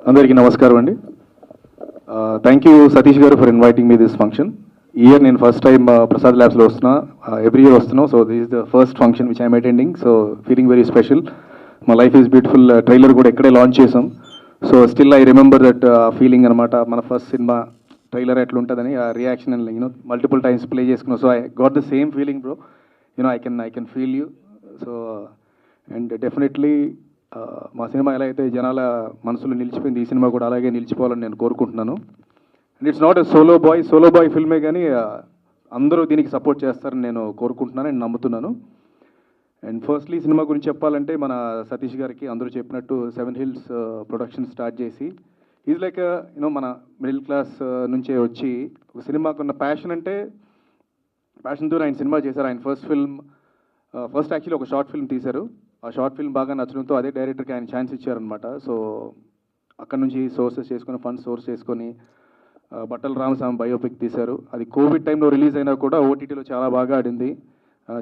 అందరికీ నమస్కారం అండి. Thank you Satish garu for inviting me this function. ఈ ఇయర్ నేను ఫస్ట్ టైం ప్రసాద్ ల్యాబ్స్లో వస్తున్నా. ఎవ్రీ ఇయర్ వస్తున్నాం. So this is the first function which I'm attending. So feeling very special. మా లైఫ్ ఈజ్ బ్యూటిఫుల్ ట్రైలర్ కూడా ఇక్కడే లాంచ్ చేసాం. So still I remember that feeling అనమాట. మన ఫస్ట్ సినిమా ట్రైలర్ ఎట్లా ఉంటుందని ఆ reaction and multiple times play చేసుకున్నాం. So I got the same feeling bro. I can feel you. So and definitely మా సినిమా ఎలా అయితే జనాల మనసులో నిలిచిపోయింది, ఈ సినిమా కూడా అలాగే నిలిచిపోవాలని నేను కోరుకుంటున్నాను. And it's not a solo boy ఫిల్మే, కానీ అందరూ దీనికి సపోర్ట్ చేస్తారని నేను కోరుకుంటున్నాను అండ్ నమ్ముతున్నాను. అండ్ ఫస్ట్లీ సినిమా గురించి చెప్పాలంటే మన సతీష్ గారికి అందరూ చెప్పినట్టు 7 Hills ప్రొడక్షన్ స్టార్ట్ చేసి ఈజ్ లైక్ మన మిడిల్ క్లాస్ నుంచే వచ్చి ఒక సినిమాకున్న ప్యాషన్తో ఆయన సినిమా చేశారు. ఆయన ఫస్ట్ యాక్చువల్లీ ఒక షార్ట్ ఫిల్మ్ తీశారు. ఆ షార్ట్ ఫిల్మ్ బాగా నచ్చడంతో అదే డైరెక్టర్కి ఆయన ఛాన్స్ ఇచ్చారనమాట. సో అక్కడ నుంచి ఫండ్స్ సోర్స్ చేసుకొని బట్టల రామస్వామి బయోపిక్ తీశారు. అది కోవిడ్ టైంలో రిలీజ్ అయినా కూడా ఓటీటీలో చాలా బాగా ఆడింది.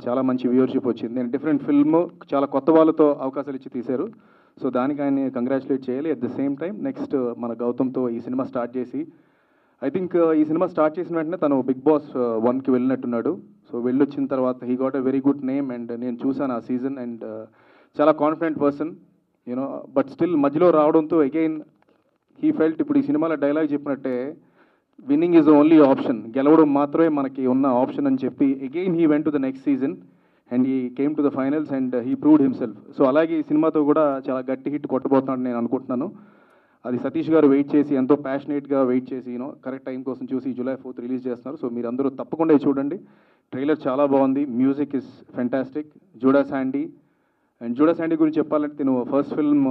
చాలా మంచి వ్యూవర్షిప్ వచ్చింది. అండ్ డిఫరెంట్ ఫిల్మ్, చాలా కొత్త వాళ్ళతో అవకాశాలు ఇచ్చి తీశారు. సో దానికి ఆయన్ని కంగ్రాచులేట్ చేయాలి. At the same time next మన గౌతమ్తో ఈ సినిమా స్టార్ట్ చేసి ఐ థింక్ ఈ సినిమా స్టార్ట్ చేసిన వెంటనే తను బిగ్ బాస్ 1కి వెళ్ళినట్టున్నాడు. సో వెళ్ళొచ్చిన తర్వాత he got a very good name. And నేను చూశాను ఆ సీజన్. అండ్ చాలా కాన్ఫిడెంట్ పర్సన్ బట్ స్టిల్ మధ్యలో రావడంతో అగైన్ హీ ఫెల్ట్, ఇప్పుడు ఈ సినిమాలో డైలాగ్ చెప్పినట్టే విన్నింగ్ ఈజ్ ఓన్లీ ఆప్షన్, గెలవడం మాత్రమే మనకి ఉన్న ఆప్షన్ అని చెప్పి again he went to the next season and he came to the finals and he proved himself. So అలాగే ఈ సినిమాతో కూడా చాలా గట్టి హిట్ కొట్టబోతున్నాడు నేను అనుకుంటున్నాను. అది సతీష్ గారు వెయిట్ చేసి ఎంతో ప్యాషనేట్గా వెయిట్ చేసి కరెక్ట్ టైం కోసం చూసి July 4th రిలీజ్ చేస్తున్నారు. సో మీరు అందరూ తప్పకుండా చూడండి. ట్రైలర్ చాలా బాగుంది. Music is fantastic. Judah Sandy గురించి చెప్పాలంటే నేను first film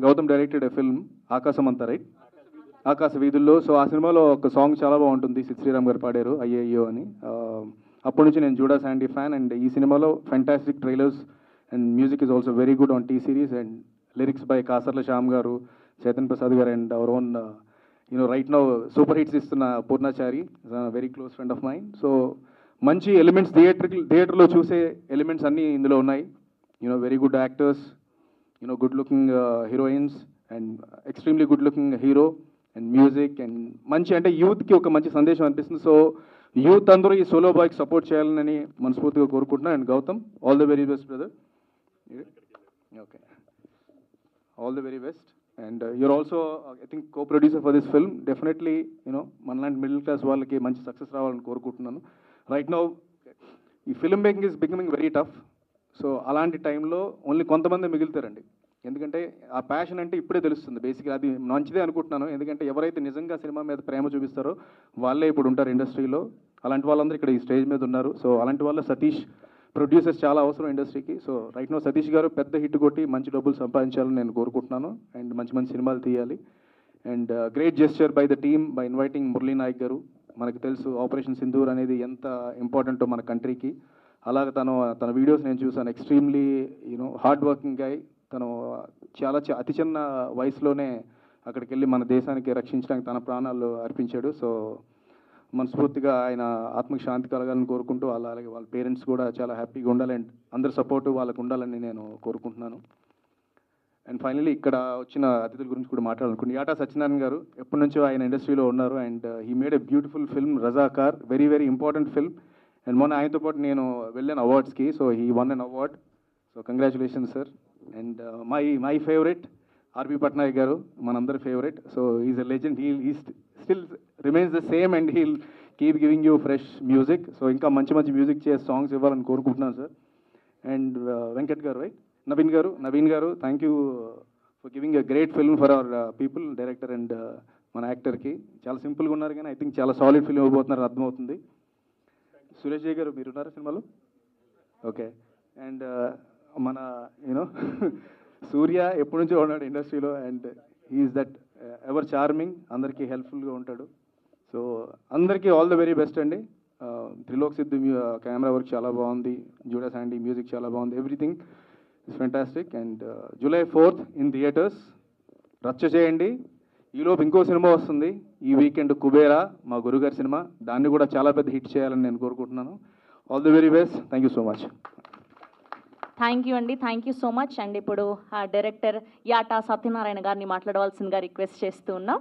Gautam directed a film Aakasamantha, right, Aakasa Veedhullo. So ఆ సినిమాలో ఒక సాంగ్ చాలా బాగుంటుంది, సిద్ శ్రీరామ్ గారు పాడారు, అయ్యయ్యో అని. అప్పటి నుంచి నేను జూడా శాండీ ఫ్యాన్. అండ్ ఈ సినిమాలో fantastic trailers and music is also very good on T Series. And lyrics by Kasarla Shyam garu, Chetan Prasad garu and our own right now super hits ఇస్తున్న Purnachari, very close friend of mind. So మంచి elements థియేటర్లో చూసే elements అన్నీ ఇందులో ఉన్నాయి. Very good actors, good looking heroines and extremely good looking hero and music and మంచి, అంటే యూత్కి ఒక మంచి సందేశం అనిపిస్తుంది. సో యూత్ అందరూ ఈ సోలో బాయ్కి సపోర్ట్ చేయాలని మనస్ఫూర్తిగా కోరుకుంటున్నాను. And Gautam, all the very best brother. Okay, all the very best. And you are also I think co-producer for this film. Definitely మనలాంటి మిడిల్ క్లాస్ వాళ్ళకి మంచి సక్సెస్ రావాలని కోరుకుంటున్నాను. రైట్ నౌ ఈ film making is becoming very tough. So అలాంటి టైంలో only కొంతమంది మిగులుతారండి. ఎందుకంటే ఆ ప్యాషన్ అంటే ఇప్పుడే తెలుస్తుంది. బేసిక్గా అది మంచిదే అనుకుంటున్నాను. ఎందుకంటే ఎవరైతే నిజంగా సినిమా మీద ప్రేమ చూపిస్తారో వాళ్ళే ఇప్పుడు ఉంటారు ఇండస్ట్రీలో. అలాంటి వాళ్ళందరూ ఇక్కడ ఈ స్టేజ్ మీద ఉన్నారు. సో అలాంటి వాళ్ళ సతీష్ ప్రొడ్యూసర్స్ చాలా అవసరం ఇండస్ట్రీకి. సో రైట్ నో సతీష్ గారు పెద్ద హిట్ కొట్టి మంచి డబ్బులు సంపాదించాలని నేను కోరుకుంటున్నాను. అండ్ మంచి మంచి సినిమాలు తీయాలి. And great gesture by the team by inviting Murali Nayak గారు. మనకు తెలుసు ఆపరేషన్ సింధూర్ అనేది ఎంత ఇంపార్టెంటో మన కంట్రీకి. అలాగే తన వీడియోస్ నేను చూసాను. Extremely hard working guy. తను చాలా అతి చిన్న వయసులోనే అక్కడికి వెళ్ళి మన దేశానికి రక్షించడానికి తన ప్రాణాలు అర్పించాడు. సో మనస్ఫూర్తిగా ఆయన ఆత్మకి శాంతి కలగాలని కోరుకుంటూ అలాగే వాళ్ళ పేరెంట్స్ కూడా చాలా హ్యాపీగా ఉండాలి. అండ్ అందరి సపోర్టు వాళ్ళకు ఉండాలని నేను కోరుకుంటున్నాను. అండ్ ఫైనలీ ఇక్కడ వచ్చిన అతిథుల గురించి కూడా మాట్లాడాలనుకుంటున్నాను. యాటా సత్యనారాయణ గారు ఎప్పటి నుంచో ఆయన ఇండస్ట్రీలో ఉన్నారు. And he made a beautiful film Razakar, very very important film. And మొన్న ఆయనతో పాటు నేను వెళ్ళాను అవార్డ్స్కి. So he won an award. So congratulations sir. And my favourite RP Patnaik garu, మనందరి favourite. So is a legend. He still remains the same and he'll keep giving you fresh music. So ఇంకా మంచి మంచి మ్యూజిక్ చేసే songs ఇవ్వాలని కోరుకుంటున్నాను sir. And Venkat గారు, right, Naveen గారు thank you for giving a great film for our people, director and మన యాక్టర్కి. చాలా సింపుల్గా ఉన్నారు కానీ ఐ థింక్ చాలా సాలిడ్ ఫిల్మ్ ఇవ్వబోతున్నారు, అర్థమవుతుంది. సురేష్ గారు మీరు ఉన్నారా సినిమాలో? ఓకే. అండ్ మన సూర్య ఎప్పటి నుంచో ఉన్నాడు ఇండస్ట్రీలో. And he is that ever charming, అందరికీ హెల్ప్ఫుల్గా ఉంటాడు. సో అందరికీ ఆల్ ద వెరీ బెస్ట్ అండి. త్రిలోక్ సిద్ధు కెమెరా వర్క్ చాలా బాగుంది. జూడా శాండీ మ్యూజిక్ చాలా బాగుంది. Everything it's fantastic. And July 4th in theatres. రచ్చ చేయండి. ఈలోపు ఇంకో సినిమా వస్తుంది ఈ వీకెండ్, కుబేరా, మా గురుగారి సినిమా. దాన్ని కూడా చాలా పెద్ద హిట్ చేయాలని నేను కోరుకుంటున్నాను. All the very best. Thank you so much. Thank you అండి, thank you so much. And ఇప్పుడు డైరెక్టర్ యాటా సత్యనారాయణ గారిని మాట్లాడవలసిందిగా రిక్వెస్ట్ చేస్తూ ఉన్నాం.